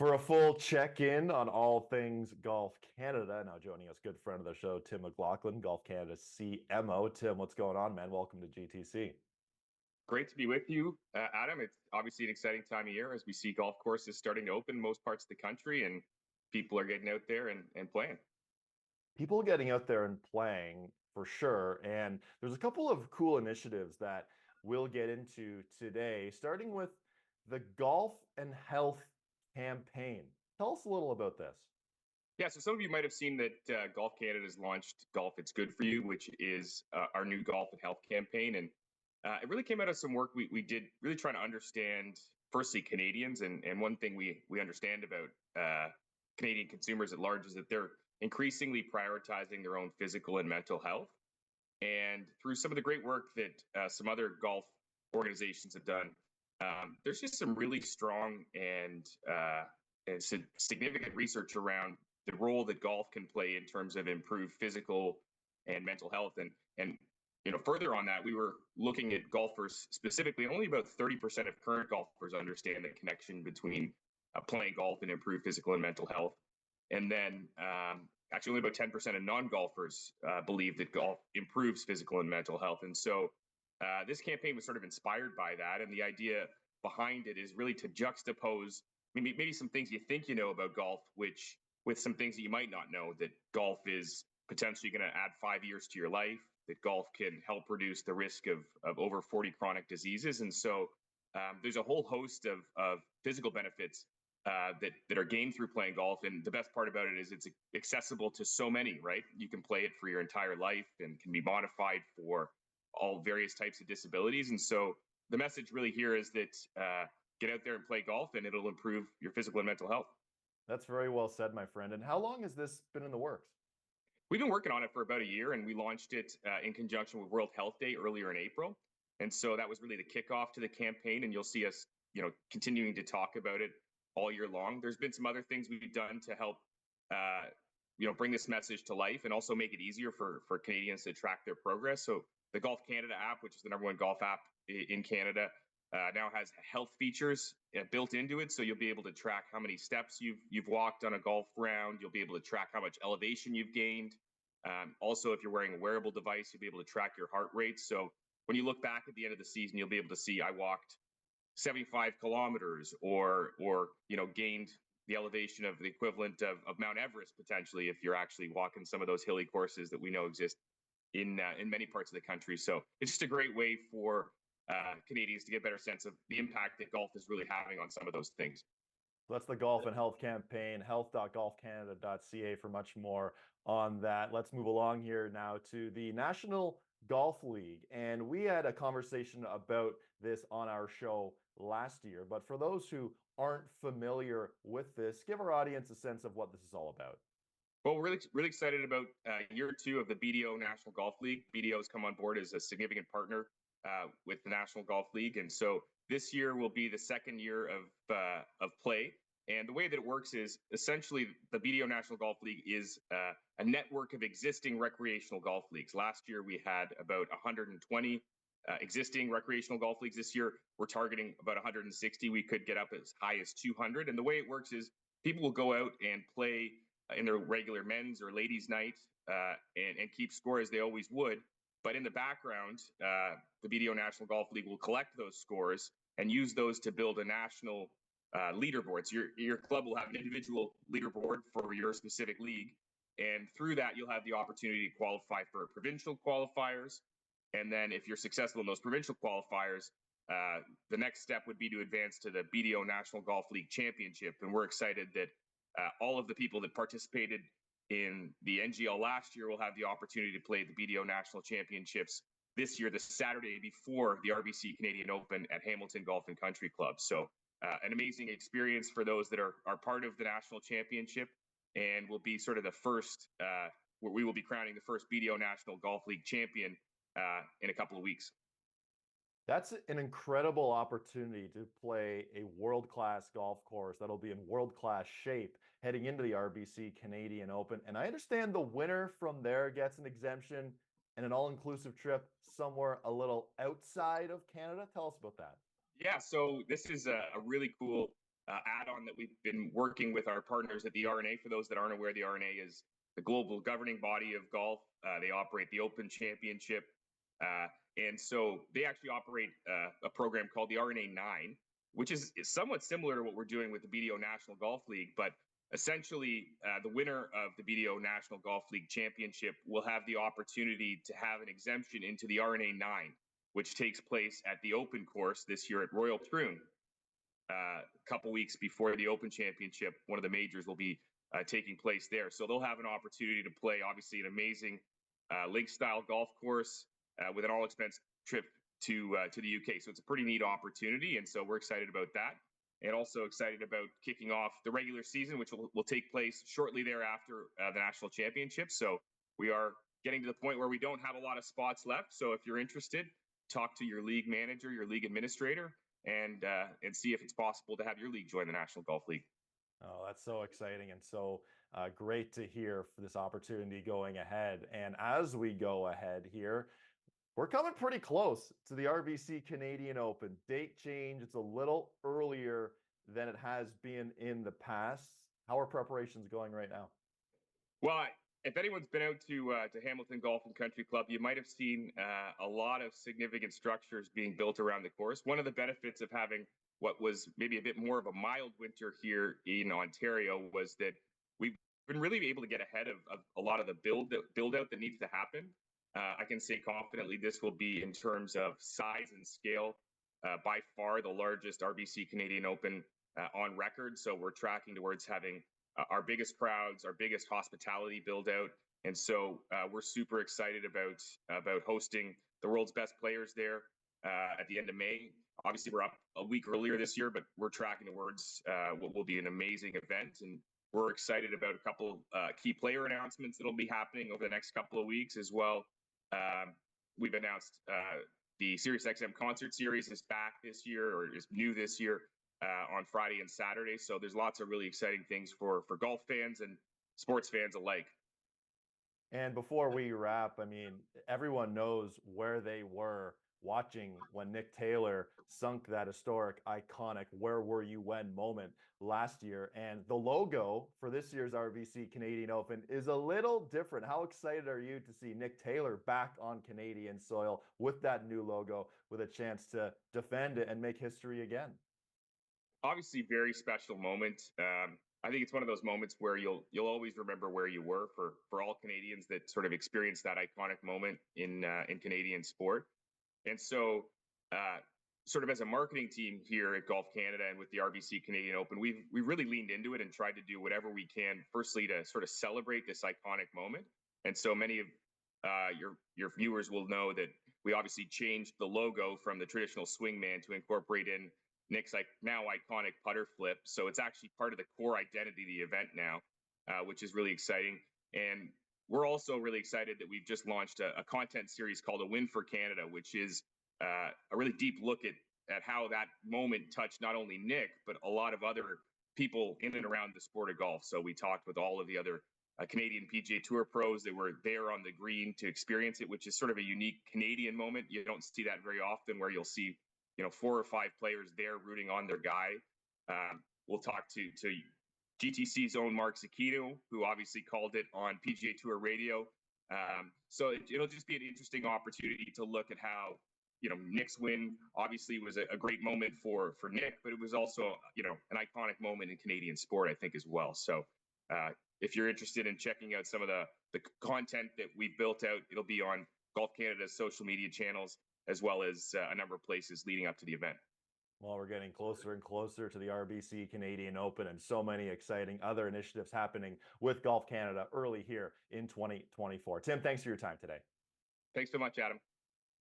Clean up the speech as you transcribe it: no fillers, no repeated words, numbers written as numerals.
For a full check-in on all things Golf Canada, now joining us, good friend of the show, Tim McLaughlin, Golf Canada CMO. Tim, what's going on, man? Welcome to GTC. Great to be with you, Adam. It's obviously an exciting time of year as we see golf courses starting to open in most parts of the country, and people are getting out there and playing. People getting out there and playing for sure. And there's a couple of cool initiatives that we'll get into today, starting with the Golf and Health campaign. Tell us a little about this. Yeah, so some of you might have seen that Golf Canada has launched Golf It's Good For You, which is our new golf and health campaign. And it really came out of some work we did really trying to understand, firstly, Canadians. And one thing we understand about Canadian consumers at large is that they're increasingly prioritizing their own physical and mental health. And through some of the great work that some other golf organizations have done, there's just some really strong and significant research around the role that golf can play in terms of improved physical and mental health. And further on that, we were looking at golfers specifically. Only about 30% of current golfers understand the connection between playing golf and improved physical and mental health. And then actually only about 10% of non-golfers believe that golf improves physical and mental health. And so this campaign was sort of inspired by that. And the idea behind it is really to juxtapose maybe some things you think you know about golf, which with some things that you might not know, that golf is potentially going to add 5 years to your life, that golf can help reduce the risk of over 40 chronic diseases. And so there's a whole host of physical benefits that are gained through playing golf. And the best part about it is it's accessible to so many, right? You can play it for your entire life and can be modified for all various types of disabilities. And so the message really here is that get out there and play golf, and it'll improve your physical and mental health. That's very well said, my friend. And how long has this been in the works? We've been working on it for about a year, and we launched it in conjunction with World Health Day earlier in April. And so that was really the kickoff to the campaign, and you'll see us, continuing to talk about it all year long. There's been some other things we've done to help, bring this message to life and also make it easier for Canadians to track their progress. So the Golf Canada app, which is the #1 golf app in Canada, now has health features built into it. So you'll be able to track how many steps you've walked on a golf round. You'll be able to track how much elevation you've gained. Also, if you're wearing a wearable device, you'll be able to track your heart rate. So when you look back at the end of the season, you'll be able to see I walked 75 kilometers or gained the elevation of the equivalent of Mount Everest, potentially, if you're actually walking some of those hilly courses that we know exist in many parts of the country. So it's just a great way for Canadians to get a better sense of the impact that golf is really having on some of those things. That's the Golf and Health campaign, health.golfcanada.ca for much more on that. Let's move along here now to the National Golf League. And we had a conversation about this on our show last year. But for those who aren't familiar with this, give our audience a sense of what this is all about. Well, we're really excited about year 2 of the BDO National Golf League. BDO has come on board as a significant partner with the National Golf League. And so this year will be the second year of play. And the way that it works is essentially the BDO National Golf League is a network of existing recreational golf leagues. Last year, we had about 120 existing recreational golf leagues. This year, we're targeting about 160. We could get up as high as 200. And the way it works is people will go out and play in their regular men's or ladies' night and keep score as they always would. But in the background, the BDO National Golf League will collect those scores and use those to build a national leaderboard. So your club will have an individual leaderboard for your specific league. And through that, you'll have the opportunity to qualify for provincial qualifiers. And then if you're successful in those provincial qualifiers, the next step would be to advance to the BDO National Golf League Championship. And we're excited that all of the people that participated in the NGL last year will have the opportunity to play the BDO National Championships this year, the Saturday before the RBC Canadian Open at Hamilton Golf and Country Club. So an amazing experience for those that are part of the national championship, and will be sort of the first, where we will be crowning the first BDO National Golf League champion in a couple of weeks. That's an incredible opportunity to play a world-class golf course that'll be in world-class shape heading into the RBC Canadian Open. And I understand the winner from there gets an exemption and an all-inclusive trip somewhere a little outside of Canada. Tell us about that. Yeah, so this is a really cool add-on that we've been working with our partners at the RNA. For those that aren't aware, the RNA is the global governing body of golf. They operate the Open Championship. And so they actually operate a program called the RNA 9, which is somewhat similar to what we're doing with the BDO National Golf League. But essentially, the winner of the BDO National Golf League Championship will have the opportunity to have an exemption into the RNA 9, which takes place at the Open course this year at Royal Troon. A couple weeks before the Open Championship, one of the majors will be taking place there. So they'll have an opportunity to play, obviously, an amazing lake-style golf course with an all-expense trip to the UK. So it's a pretty neat opportunity, and so we're excited about that. And also excited about kicking off the regular season, which will take place shortly thereafter the National Championship. So we are getting to the point where we don't have a lot of spots left. So if you're interested, talk to your league manager, your league administrator, and see if it's possible to have your league join the National Golf League. Oh, that's so exciting and so great to hear for this opportunity going ahead. And as we go ahead here, we're coming pretty close to the RBC Canadian Open. Date change, it's a little earlier than it has been in the past. How are preparations going right now? Well, if anyone's been out to Hamilton Golf and Country Club, you might have seen a lot of significant structures being built around the course. One of the benefits of having what was maybe a bit more of a mild winter here in Ontario was that we've been really able to get ahead of a lot of the build out that needs to happen. I can say confidently this will be, in terms of size and scale, by far the largest RBC Canadian Open on record. So we're tracking towards having our biggest crowds, our biggest hospitality build out. And so we're super excited about hosting the world's best players there at the end of May. Obviously, we're up a week earlier this year, but we're tracking towards what will be an amazing event. And we're excited about a couple key player announcements that'll be happening over the next couple of weeks as well. We've announced the SiriusXM concert series is back this year, or is new this year, on Friday and Saturday. So there's lots of really exciting things for golf fans and sports fans alike. And before we wrap, I mean, everyone knows where they were watching when Nick Taylor sunk that historic, iconic "Where were you when" moment last year. And the logo for this year's RBC Canadian Open is a little different. How excited are you to see Nick Taylor back on Canadian soil with that new logo, with a chance to defend it and make history again? Obviously, very special moment. I think it's one of those moments where you'll always remember where you were for all Canadians that sort of experienced that iconic moment in Canadian sport. And so, sort of as a marketing team here at Golf Canada and with the RBC Canadian Open, we've really leaned into it and tried to do whatever we can, firstly, to sort of celebrate this iconic moment. And so many of your viewers will know that we obviously changed the logo from the traditional swingman to incorporate in Nick's now iconic putter flip. So it's actually part of the core identity of the event now, which is really exciting. And we're also really excited that we've just launched a content series called A Win for Canada, which is a really deep look at how that moment touched not only Nick, but a lot of other people in and around the sport of golf. So we talked with all of the other Canadian PGA Tour pros that were there on the green to experience it, which is sort of a unique Canadian moment. You don't see that very often, where you'll see 4 or 5 players there rooting on their guy. We'll talk to GTC's own Mark Zecchino, who obviously called it on PGA Tour radio. So it'll just be an interesting opportunity to look at how, Nick's win obviously was a great moment for Nick, but it was also, an iconic moment in Canadian sport, I think, as well. So if you're interested in checking out some of the content that we've built out, it'll be on Golf Canada's social media channels, as well as a number of places leading up to the event. Well, we're getting closer and closer to the RBC Canadian Open, and so many exciting other initiatives happening with Golf Canada early here in 2024. Tim, thanks for your time today. Thanks so much, Adam.